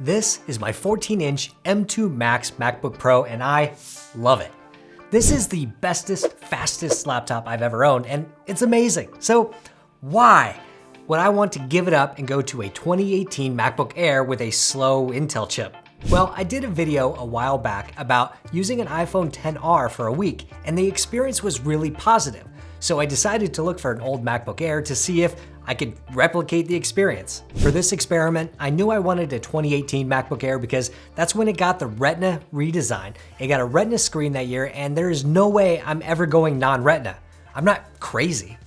This is my 14-inch M2 Max MacBook Pro, and I love it. This is the bestest, fastest laptop I've ever owned, and it's amazing. So why would I want to give it up and go to a 2018 MacBook Air with a slow Intel chip? Well, I did a video a while back about using an iPhone XR for a week, and the experience was really positive. So I decided to look for an old MacBook Air to see if I could replicate the experience. For this experiment, I knew I wanted a 2018 MacBook Air because that's when it got the Retina redesign. It got a Retina screen that year, and there is no way I'm ever going non-Retina. I'm not crazy.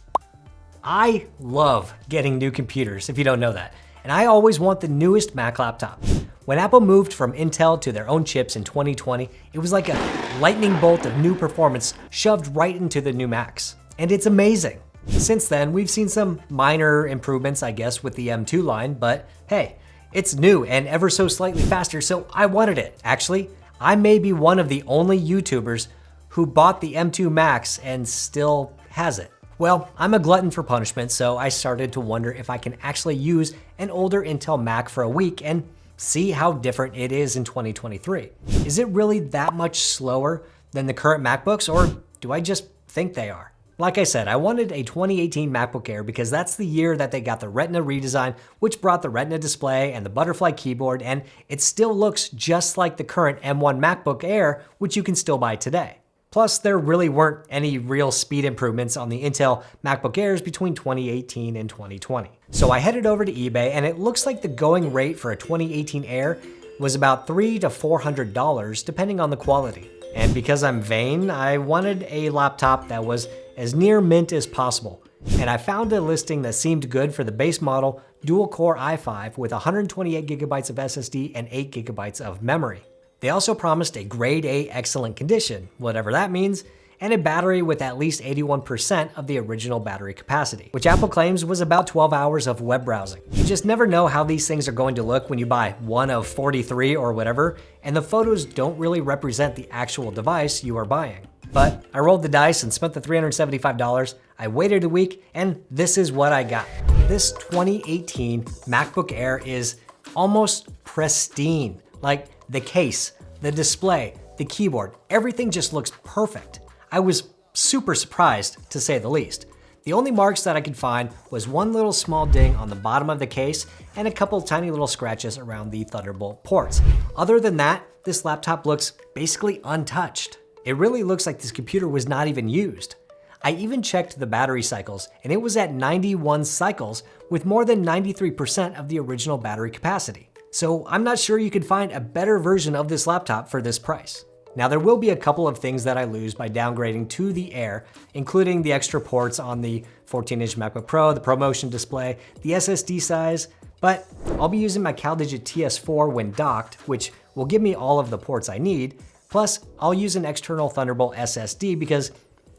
I love getting new computers, if you don't know that, and I always want the newest Mac laptop. When Apple moved from Intel to their own chips in 2020, it was like a lightning bolt of new performance shoved right into the new Macs. And it's amazing. Since then, we've seen some minor improvements, I guess, with the M2 line, but hey, it's new and ever so slightly faster, so I wanted it. Actually, I may be one of the only YouTubers who bought the M2 Max and still has it. Well, I'm a glutton for punishment, so I started to wonder if I can actually use an older Intel Mac for a week and see how different it is in 2023. Is it really that much slower than the current MacBooks, or do I just think they are? Like I said, I wanted a 2018 MacBook Air because that's the year that they got the Retina redesign, which brought the Retina display and the butterfly keyboard, and it still looks just like the current M1 MacBook Air, which you can still buy today. Plus, there really weren't any real speed improvements on the Intel MacBook Airs between 2018 and 2020. So I headed over to eBay, and it looks like the going rate for a 2018 Air was about $300 to $400, depending on the quality. And because I'm vain, I wanted a laptop that was as near mint as possible. And I found a listing that seemed good for the base model dual-core i5 with 128 gigabytes of SSD and 8 gigabytes of memory. They also promised a grade A excellent condition, whatever that means, and a battery with at least 81% of the original battery capacity, which Apple claims was about 12 hours of web browsing. You just never know how these things are going to look when you buy one of 43 or whatever, and the photos don't really represent the actual device you are buying. But I rolled the dice and spent the $375. I waited a week, and this is what I got. This 2018 MacBook Air is almost pristine. Like the case, the display, the keyboard, everything just looks perfect. I was super surprised, to say the least. The only marks that I could find was one little small ding on the bottom of the case and a couple tiny little scratches around the Thunderbolt ports. Other than that, this laptop looks basically untouched. It really looks like this computer was not even used. I even checked the battery cycles, and it was at 91 cycles with more than 93% of the original battery capacity. So I'm not sure you could find a better version of this laptop for this price. Now, there will be a couple of things that I lose by downgrading to the Air, including the extra ports on the 14-inch MacBook Pro, the ProMotion display, the SSD size, but I'll be using my CalDigit TS4 when docked, which will give me all of the ports I need. Plus, I'll use an external Thunderbolt SSD because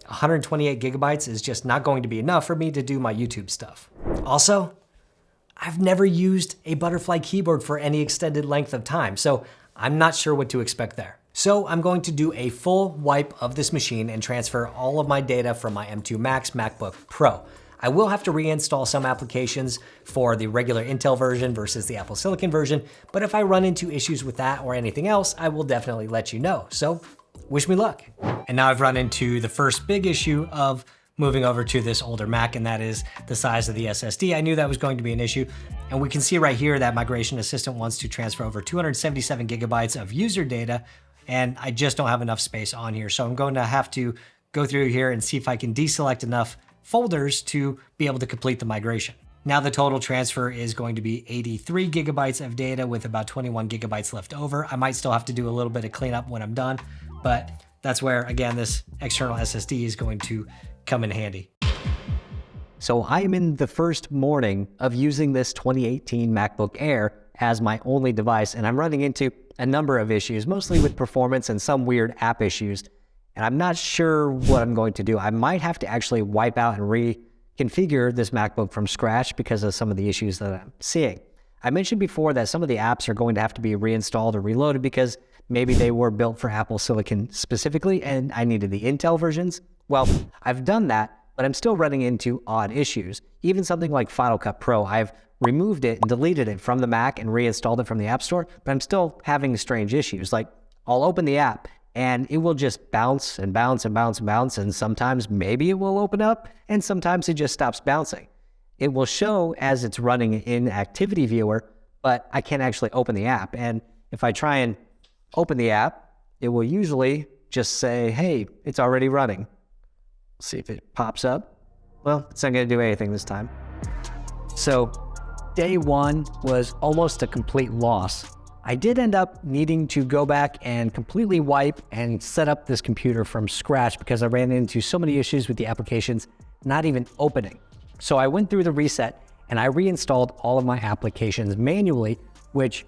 128 gigabytes is just not going to be enough for me to do my YouTube stuff. Also, I've never used a butterfly keyboard for any extended length of time, so I'm not sure what to expect there. So I'm going to do a full wipe of this machine and transfer all of my data from my M2 Max MacBook Pro. I will have to reinstall some applications for the regular Intel version versus the Apple Silicon version, but if I run into issues with that or anything else, I will definitely let you know. So wish me luck. And now I've run into the first big issue of moving over to this older Mac, and that is the size of the SSD. I knew that was going to be an issue, and we can see right here that Migration Assistant wants to transfer over 277 gigabytes of user data, and I just don't have enough space on here. So I'm going to have to go through here and see if I can deselect enough folders to be able to complete the migration. Now the total transfer is going to be 83 gigabytes of data with about 21 gigabytes left over. I might still have to do a little bit of cleanup when I'm done, but that's where, again, this external SSD is going to come in handy. So I am in the first morning of using this 2018 MacBook Air as my only device, and I'm running into a number of issues, mostly with performance and some weird app issues. And I'm not sure what I'm going to do. I might have to actually wipe out and reconfigure this MacBook from scratch because of some of the issues that I'm seeing. I mentioned before that some of the apps are going to have to be reinstalled or reloaded because maybe they were built for Apple Silicon specifically and I needed the Intel versions. Well, I've done that, but I'm still running into odd issues. Even something like Final Cut Pro, I've removed it and deleted it from the Mac and reinstalled it from the App Store, but I'm still having strange issues. Like, I'll open the app and it will just bounce and bounce and bounce and bounce, and sometimes maybe it will open up, and sometimes it just stops bouncing. It will show as it's running in Activity Viewer, but I can't actually open the app. And if I try and open the app, it will usually just say, hey, it's already running. See if it pops up. Well, it's not going to do anything this time. So day one was almost a complete loss. I did end up needing to go back and completely wipe and set up this computer from scratch because I ran into so many issues with the applications not even opening. So I went through the reset and I reinstalled all of my applications manually, which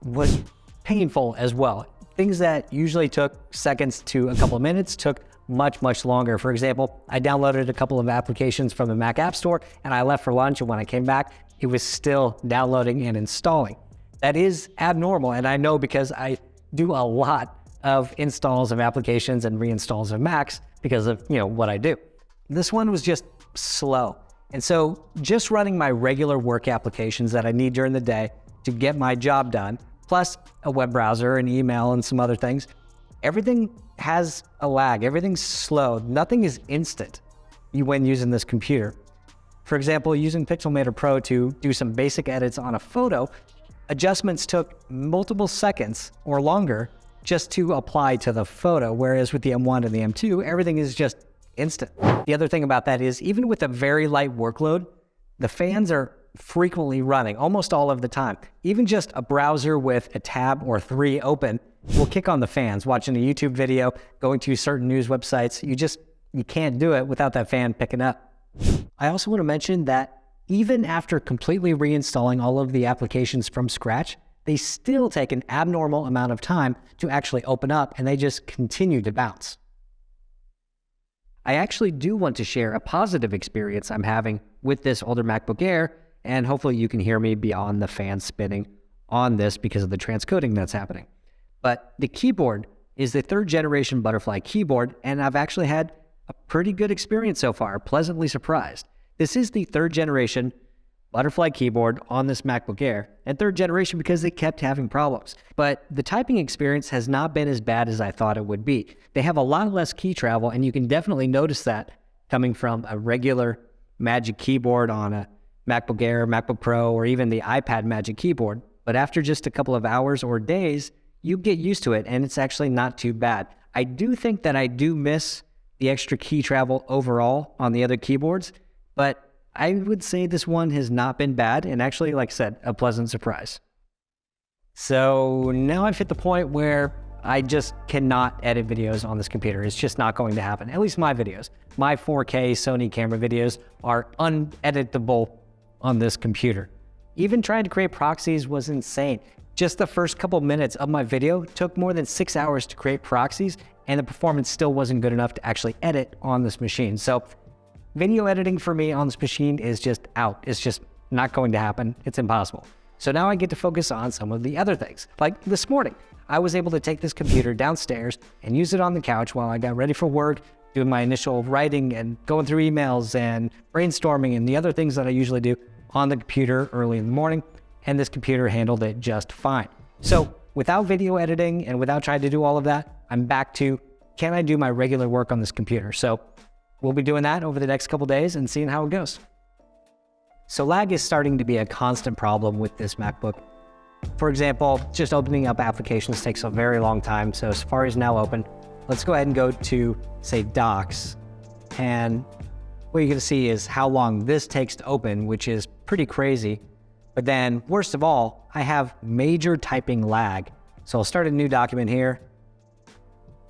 was painful as well. Things that usually took seconds to a couple of minutes took much, much longer. For example, I downloaded a couple of applications from the Mac App Store and I left for lunch, and when I came back, it was still downloading and installing. That is abnormal, and I know because I do a lot of installs of applications and reinstalls of Macs because of, what I do. This one was just slow. And so just running my regular work applications that I need during the day to get my job done, plus a web browser and email and some other things, everything has a lag. Everything's slow. Nothing is instant when using this computer. For example, using Pixelmator Pro to do some basic edits on a photo, adjustments took multiple seconds or longer just to apply to the photo, whereas with the M1 and the M2, everything is just instant. The other thing about that is, even with a very light workload, the fans are frequently running almost all of the time. Even just a browser with a tab or 3 open will kick on the fans. Watching a YouTube video, going to certain news websites, you can't do it without that fan picking up. I also want to mention that even after completely reinstalling all of the applications from scratch, they still take an abnormal amount of time to actually open up, and they just continue to bounce. I actually do want to share a positive experience I'm having with this older MacBook Air, and hopefully you can hear me beyond the fan spinning on this because of the transcoding that's happening. But the keyboard is the 3rd generation Butterfly keyboard, and I've actually had a pretty good experience so far, pleasantly surprised. This is the 3rd generation Butterfly keyboard on this MacBook Air, and 3rd generation because they kept having problems. But the typing experience has not been as bad as I thought it would be. They have a lot less key travel, and you can definitely notice that coming from a regular Magic keyboard on a MacBook Air, MacBook Pro, or even the iPad Magic keyboard. But after just a couple of hours or days, you get used to it, and it's actually not too bad. I do think that I do miss the extra key travel overall on the other keyboards, but I would say this one has not been bad, and actually, like I said, a pleasant surprise. So now I've hit the point where I just cannot edit videos on this computer. It's just not going to happen, at least my videos. My 4K Sony camera videos are uneditable on this computer. Even trying to create proxies was insane. Just the first couple minutes of my video took more than 6 hours to create proxies, and the performance still wasn't good enough to actually edit on this machine. So video editing for me on this machine is just out. It's just not going to happen. It's impossible. So now I get to focus on some of the other things. Like this morning, I was able to take this computer downstairs and use it on the couch while I got ready for work, doing my initial writing and going through emails and brainstorming and the other things that I usually do on the computer early in the morning. And this computer handled it just fine. So without video editing and without trying to do all of that, I'm back to, can I do my regular work on this computer? So we'll be doing that over the next couple days and seeing how it goes. So lag is starting to be a constant problem with this MacBook. For example, just opening up applications takes a very long time. So Safari is now open. Let's go ahead and go to, say, Docs. And what you're going to see is how long this takes to open, which is pretty crazy. But then, worst of all, I have major typing lag. So I'll start a new document here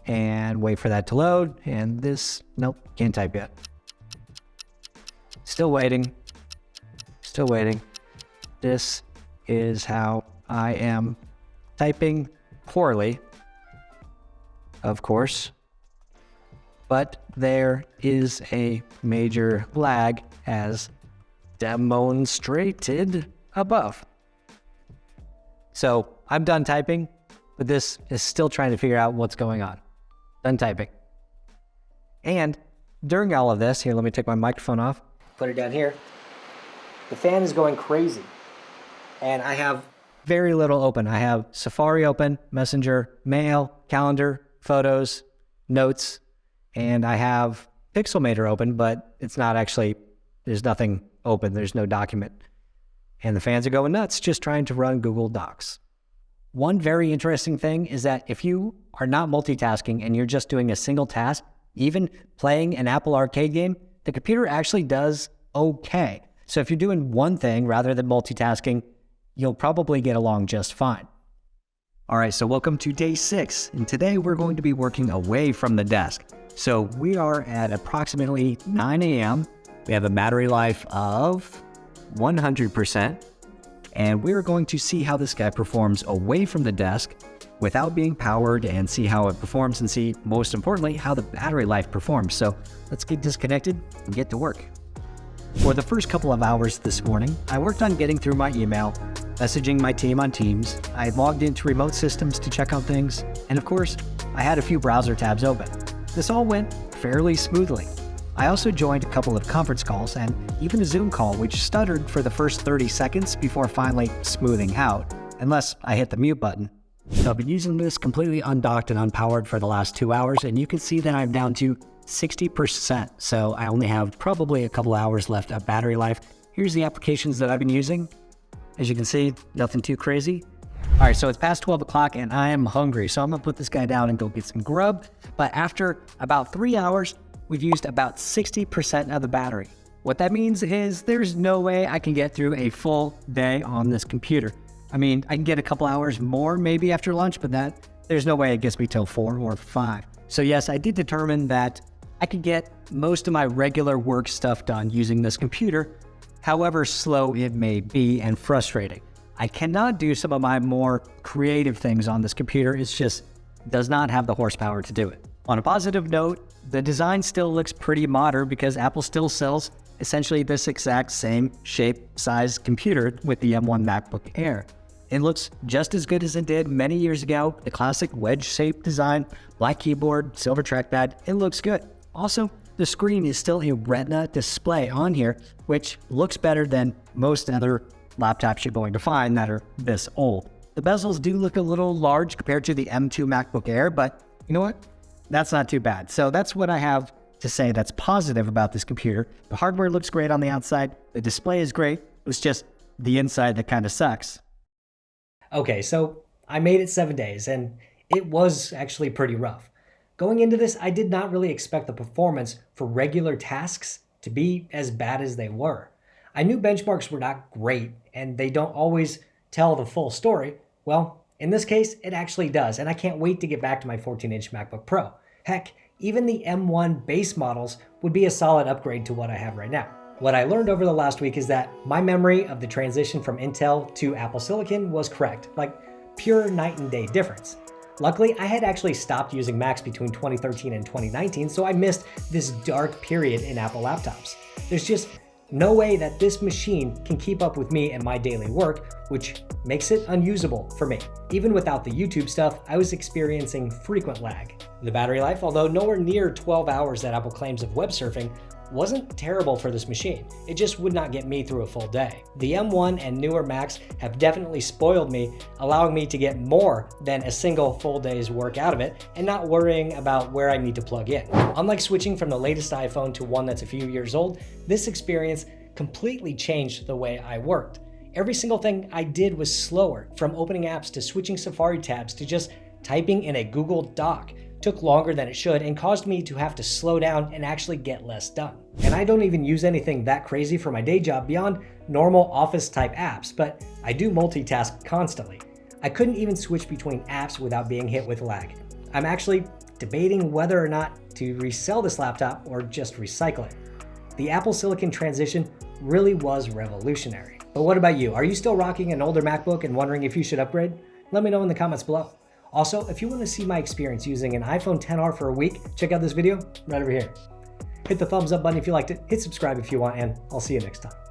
and wait for that to load. And this, nope, can't type yet. Still waiting. Still waiting. This is how I am typing poorly, of course. But there is a major lag as demonstrated above. So I'm done typing, but this is still trying to figure out what's going on. Done typing. And during all of this, here, let me take my microphone off, put it down here. the fan is going crazy. And I have very little open. I have Safari open, Messenger, Mail, Calendar, Photos, Notes, and I have Pixelmator open, but it's not actually, there's nothing open. There's no document. And the fans are going nuts just trying to run Google Docs. One very interesting thing is that if you are not multitasking and you're just doing a single task, even playing an Apple Arcade game, the computer actually does okay. So if you're doing one thing rather than multitasking, you'll probably get along just fine. All right, so welcome to day 6, and today we're going to be working away from the desk. So we are at approximately 9 a.m. We have a battery life of 100%, and we're going to see how this guy performs away from the desk without being powered and see how it performs and see, most importantly, how the battery life performs. So let's get disconnected and get to work. For the first couple of hours this morning, I worked on getting through my email, messaging my team on Teams. I logged into remote systems to check on things, and of course, I had a few browser tabs open. This all went fairly smoothly. I also joined a couple of conference calls and even a Zoom call, which stuttered for the first 30 seconds before finally smoothing out, unless I hit the mute button. So I've been using this completely undocked and unpowered for the last 2 hours, and you can see that I'm down to 60%. So I only have probably a couple hours left of battery life. Here's the applications that I've been using. As you can see, nothing too crazy. All right, so it's past 12 o'clock and I am hungry. So I'm gonna put this guy down and go get some grub. But after about 3 hours, we've used about 60% of the battery. What that means is there's no way I can get through a full day on this computer. I mean, I can get a couple hours more maybe after lunch, but there's no way it gets me till 4 or 5. So yes, I did determine that I could get most of my regular work stuff done using this computer, however slow it may be and frustrating. I cannot do some of my more creative things on this computer. It just does not have the horsepower to do it. On a positive note, the design still looks pretty modern because Apple still sells essentially this exact same shape, size computer with the M1 MacBook Air. It looks just as good as it did many years ago. The classic wedge-shaped design, black keyboard, silver trackpad, it looks good. Also, the screen is still a Retina display on here, which looks better than most other laptops you're going to find that are this old. The bezels do look a little large compared to the M2 MacBook Air, but you know what? That's not too bad. So that's what I have to say that's positive about this computer. The hardware looks great on the outside. The display is great. It's just the inside that kind of sucks. Okay, so I made it 7 days, and it was actually pretty rough. Going into this, I did not really expect the performance for regular tasks to be as bad as they were. I knew benchmarks were not great, and they don't always tell the full story. Well, in this case, it actually does, and I can't wait to get back to my 14-inch MacBook Pro. Heck, even the M1 base models would be a solid upgrade to what I have right now. What I learned over the last week is that my memory of the transition from Intel to Apple Silicon was correct, like pure night and day difference. Luckily, I had actually stopped using Macs between 2013 and 2019, so I missed this dark period in Apple laptops. There's just no way that this machine can keep up with me and my daily work, which makes it unusable for me. Even without the YouTube stuff, I was experiencing frequent lag. The battery life, although nowhere near 12 hours that Apple claims of web surfing, wasn't terrible for this machine. It just would not get me through a full day. The M1 and newer Macs have definitely spoiled me, allowing me to get more than a single full day's work out of it and not worrying about where I need to plug in. Unlike switching from the latest iPhone to one that's a few years old, this experience completely changed the way I worked. Every single thing I did was slower, from opening apps to switching Safari tabs to just typing in a Google Doc. Took longer than it should and caused me to have to slow down and actually get less done. And I don't even use anything that crazy for my day job beyond normal office type apps, but I do multitask constantly. I couldn't even switch between apps without being hit with lag. I'm actually debating whether or not to resell this laptop or just recycle it. The Apple Silicon transition really was revolutionary. But what about you? Are you still rocking an older MacBook and wondering if you should upgrade? Let me know in the comments below. Also, if you want to see my experience using an iPhone XR for a week, check out this video right over here. Hit the thumbs up button if you liked it, hit subscribe if you want, and I'll see you next time.